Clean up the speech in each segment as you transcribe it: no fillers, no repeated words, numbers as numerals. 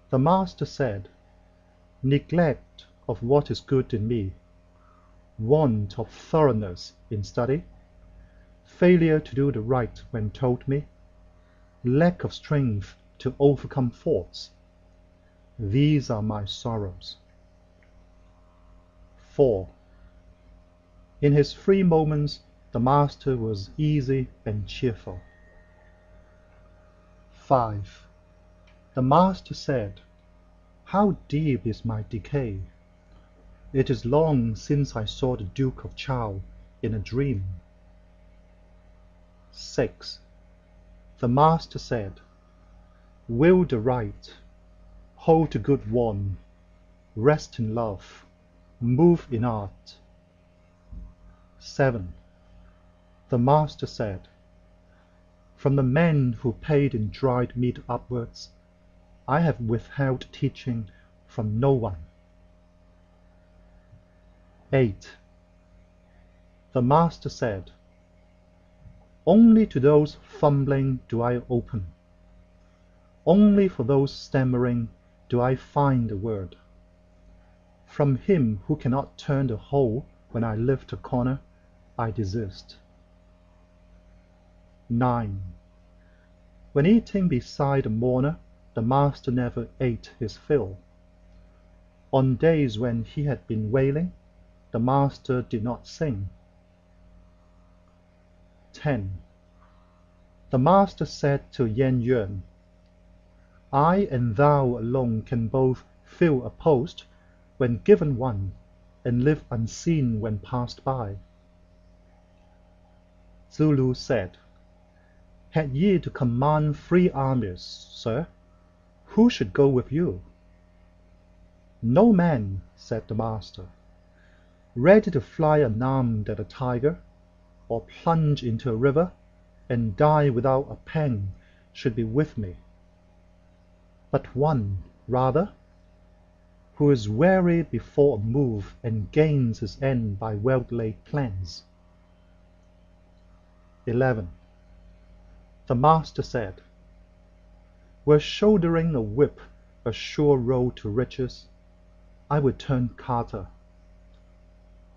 The master said, "Neglect of what is good in me, want of thoroughness in study, failure to do the right when told me, lack of strength to overcome faults. These are my sorrows." 4. In his free moments, the master was easy and cheerful. 5. The master said, "How deep is my decay! It is long since I saw the Duke of Chow in a dream." 6. The master said, "Will the right, hold the good one, rest in love, move in art." 7. The master said, "From the men who paid in dried meat upwards, I have withheld teaching from no one." 8. The master said, "Only to those fumbling do I open. Only for those stammering do I find a word. From him who cannot turn the whole when I lift a corner, I desist." 9. When eating beside the mourner, the master never ate his fill. On days when he had been wailing, the master did not sing. 10. The master said to Yan Yuan, "I and thou alone can both fill a post when given one, and live unseen when passed by." Zulu said, "Had ye to command 3 armies, sir, who should go with you?" "No man," said the master, "ready to fly unarmed at a tiger, or plunge into a river, and die without a pang, should be with me, but one, rather, who is wary before a move, and gains his end by well-laid plans." 11. The master said, "Were shouldering a whip a sure road to riches, I would turn carter.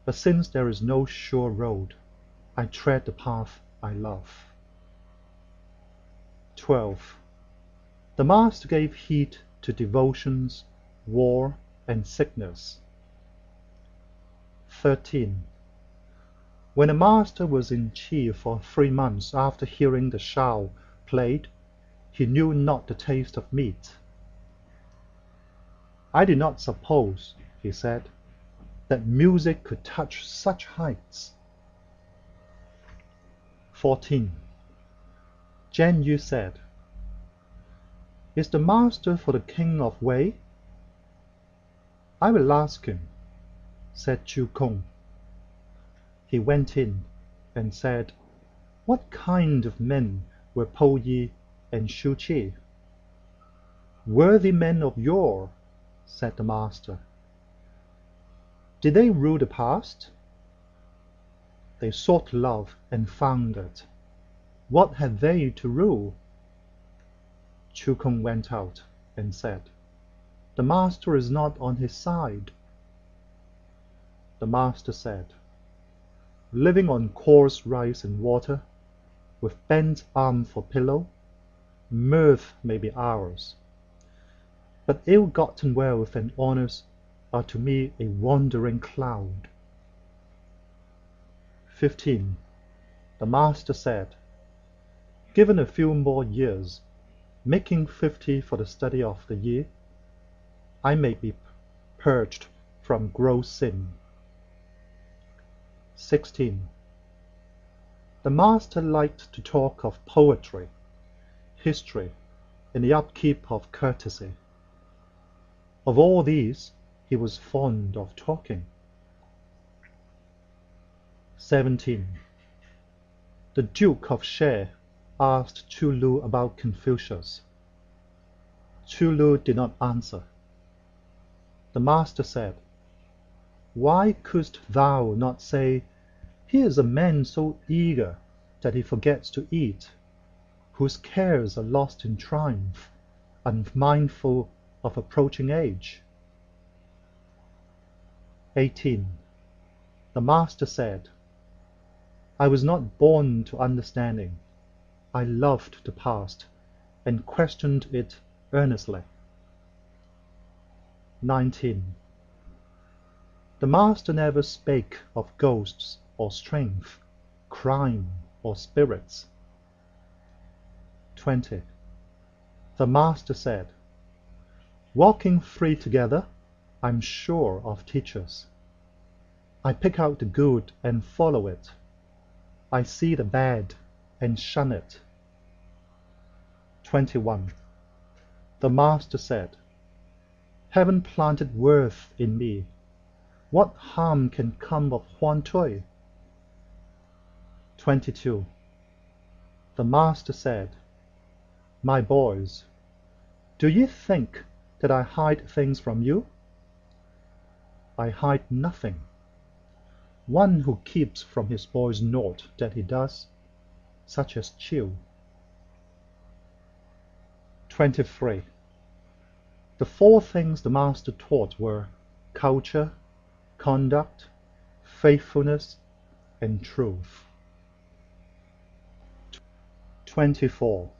But since there is no sure road, I tread the path I love." 12. The master gave heed to devotions, war, and sickness. 13. When the master was in Qi for 3 months after hearing the shao played, he knew not the taste of meat. "I did not suppose," he said, "that music could touch such heights." 14. Jen Yu said, "Is the master for the king of Wei?" "I will ask him," said Chu Kung. He went in and said, "What kind of men were Po Yi and Shu Qi?" "Worthy men of yore," said the master. "Did they rule the past?" "They sought love and found it. What had they to rule?" Chu Kung went out and said, "The master is not on his side." The master said, "Living on coarse rice and water, with bent arm for pillow, mirth may be ours. But ill-gotten wealth and honors are to me a wandering cloud." 15. The master said, "Given a few more years, making 50 for the study of the year, I may be purged from gross sin." 16. The master liked to talk of poetry, history, and the upkeep of courtesy. Of all these, he was fond of talking. 17. The Duke of She asked Chu Lu about Confucius. Chu Lu did not answer. The master said, "Why couldst thou not say, 'Here is a man so eager that he forgets to eat, whose cares are lost in triumph, unmindful of approaching age. 18. The master said, I was not born to understanding. I loved the past and questioned it earnestly. 19. The master never spake of ghosts or strength, crime or spirits. 20. The master said, walking free together, I'm sure of teachers. I pick out the good and follow it. I see the bad and shun it. 21. The master said, Heaven planted worth in me. What harm can come of huan tui? 22. The master said, My boys, do ye think that I hide things from you? I hide nothing. One who keeps from his boys naught that he does, such as chew. 23. The four things the master taught were culture, conduct, faithfulness, and truth. 24.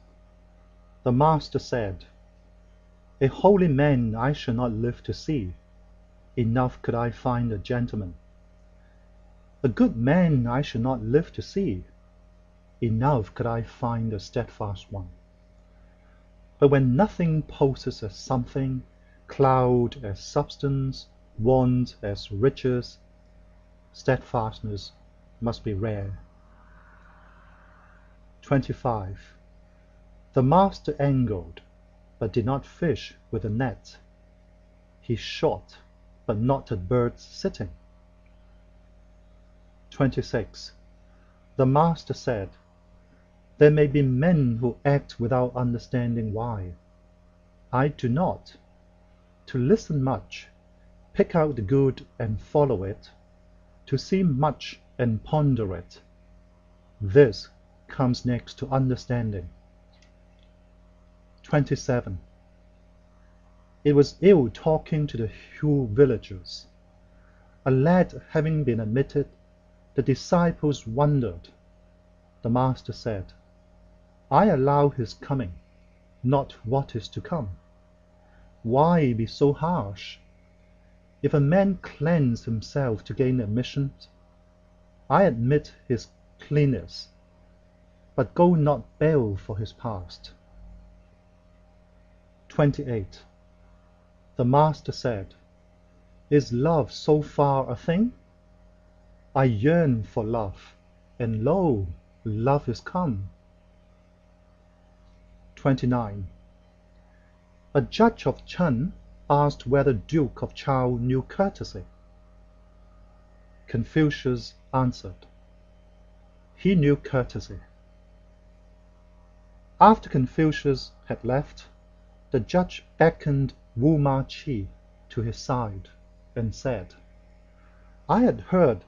The master said, A holy man I shall not live to see. Enough could I find a gentleman. A good man I shall not live to see. Enough could I find a steadfast one. But when nothing poses as something, cloud as substance, want as riches, steadfastness must be rare. 25. The master angled, but did not fish with a net. He shot, but not at birds sitting. 26. The master said, There may be men who act without understanding why. I do not. To listen much, pick out the good and follow it, to see much and ponder it. This comes next to understanding. 27. It was ill talking to the Hu villagers. A lad having been admitted, the disciples wondered. The master said, I allow his coming, not what is to come. Why be so harsh? If a man cleanse himself to gain admission, I admit his cleanness, but go not bail for his past. 28. The master said, Is love so far a thing? I yearn for love, and lo, love is come. 29. A judge of Ch'en asked whether Duke of Chao knew courtesy. Confucius answered, He knew courtesy. After Confucius had left, the judge beckoned Wu Ma Chi to his side and said, I had heard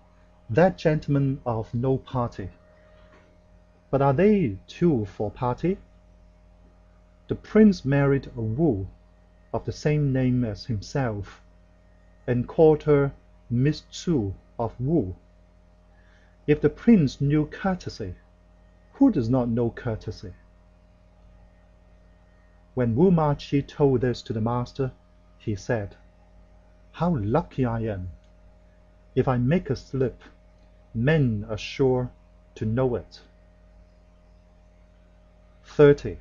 that gentlemen are of no party. But are they too for party? The prince married a Wu of the same name as himself, and called her Miss Tzu of Wu. If the prince knew courtesy, who does not know courtesy? When Wu Ma Chi told this to the master, he said, How lucky I am! If I make a slip, men are sure to know it. 30.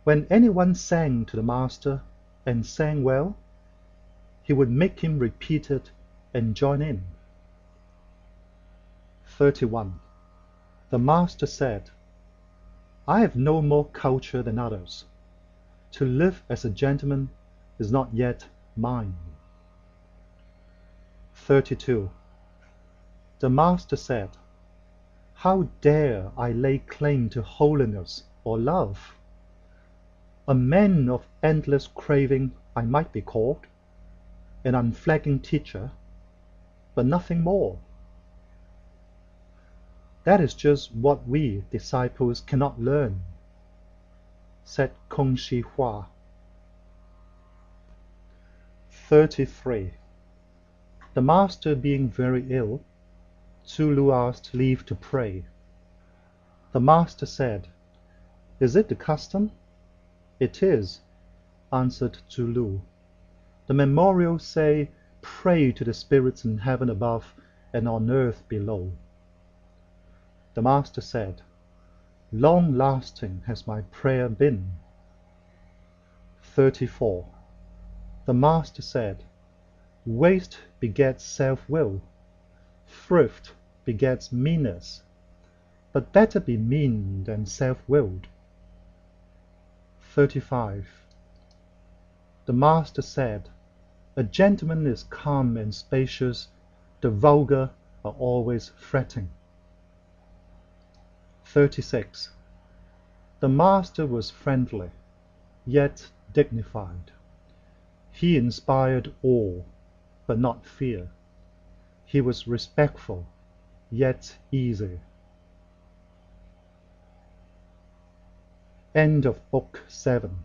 When anyone sang to the master, and sang well, he would make him repeat it and join in. 31. The master said, I have no more culture than others. To live as a gentleman is not yet mine. 32. The master said, How dare I lay claim to holiness or love? A man of endless craving I might be called, an unflagging teacher, but nothing more. That is just what we disciples cannot learn, said Kong Shi Hua. 33. The master being very ill, Tzu Lu asked leave to pray. The master said, "Is it the custom?" "It is," answered Tzu Lu. "The memorials say, 'Pray to the spirits in heaven above and on earth below.'" The master said, "Long lasting has my prayer been." 34. The master said, "Waste begets self-will, thrift begets meanness, but better be mean than self-willed." 35. The master said, "A gentleman is calm and spacious, the vulgar are always fretting." 36. The master was friendly, yet dignified. He inspired awe, but not fear. He was respectful, yet easy. End of Book 7.